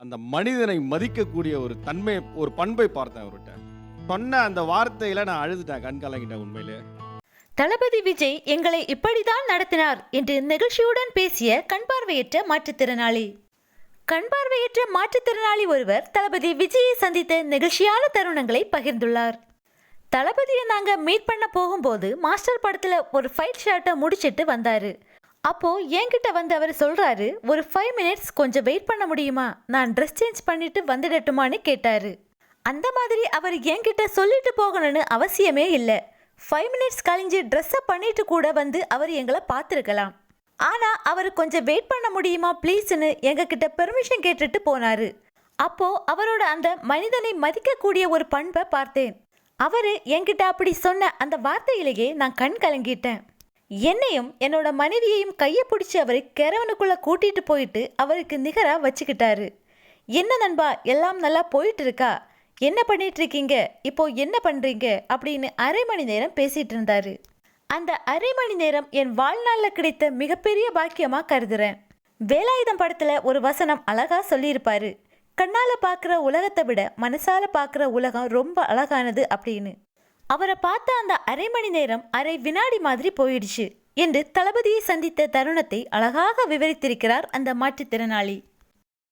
அந்த மனிதனை மதிக்கக்கூடிய ஒரு தன்மை, ஒரு பண்பை பார்த்தேன் அவர்கிட்ட. சொன்ன அந்த வார்த்தையில நான் அழுதுட்டேன், கண் கலங்கிட்டேன் உண்மையிலே. தளபதி விஜய் எங்களை இப்படிதான் நடத்தினார் என்று நெகிழ்ச்சியுடன் பேசிய கண்பார்வையற்ற மாற்றுத்திறனாளி. கண்பார்வையற்ற மாற்றுத்திறனாளி ஒருவர் தளபதி விஜயை சந்தித்த நெகிழ்ச்சியான தருணங்களை பகிர்ந்துள்ளார். தளபதியை நாங்க மீட் பண்ண போகும்போது மாஸ்டர் படத்துல ஒரு ஃபைட் ஷாட்டை முடிச்சிட்டு வந்தாரு. அப்போ என்கிட்ட வந்து அவர் சொல்றாரு, ஒரு 5 மினிட்ஸ் கொஞ்சம் வெயிட் பண்ண முடியுமா, நான் ட்ரெஸ் சேஞ்ச் பண்ணிட்டு வந்துடட்டுமான்னு கேட்டாரு. அந்த மாதிரி அவர் என்கிட்ட சொல்லிட்டு போகணும்னு அவசியமே இல்லை. 5 மினிட்ஸ் கழிஞ்சு ட்ரெஸ்ஸை பண்ணிட்டு கூட வந்து அவர் எங்களை பார்த்துருக்கலாம். ஆனால் அவர் கொஞ்சம் வெயிட் பண்ண முடியுமா ப்ளீஸ்னு எங்ககிட்ட பெர்மிஷன் கேட்டுட்டு போனாரு. அப்போ அவரோட அந்த மனிதனை மதிக்கக்கூடிய ஒரு பண்பை பார்த்தேன். அவர் என்கிட்ட அப்படி சொன்ன அந்த வார்த்தையிலேயே நான் கண் கலங்கிட்டேன். என்னையும் என்னோட மனைவியையும் கையை பிடிச்சி அவர் கெரவனுக்குள்ளே கூட்டிட்டு போயிட்டு அவருக்கு நிகராக வச்சுக்கிட்டாரு. என்ன நண்பா, எல்லாம் நல்லா போயிட்டு இருக்கா, என்ன பண்ணிட்டு இருக்கீங்க, இப்போ என்ன பண்ணுறீங்க அப்படின்னு அரை மணி நேரம் பேசிகிட்டு இருந்தாரு. அந்த அரை மணி நேரம் என் வாழ்நாளில் கிடைத்த மிகப்பெரிய பாக்கியமாக கருதுறேன். வேலாயுதம் படத்தில் ஒரு வசனம் அழகாக சொல்லியிருப்பாரு, கண்ணால் பார்க்குற உலகத்தை விட மனசால பார்க்குற உலகம் ரொம்ப அழகானது அப்படின்னு. அவரை பார்த்த அந்த அரை மணி நேரம் அரை வினாடி மாதிரி போயிடுச்சு என்று தளபதியை சந்தித்த தருணத்தை அழகாக விவரித்திருக்கிறார் அந்த மாற்றுத்திறனாளி.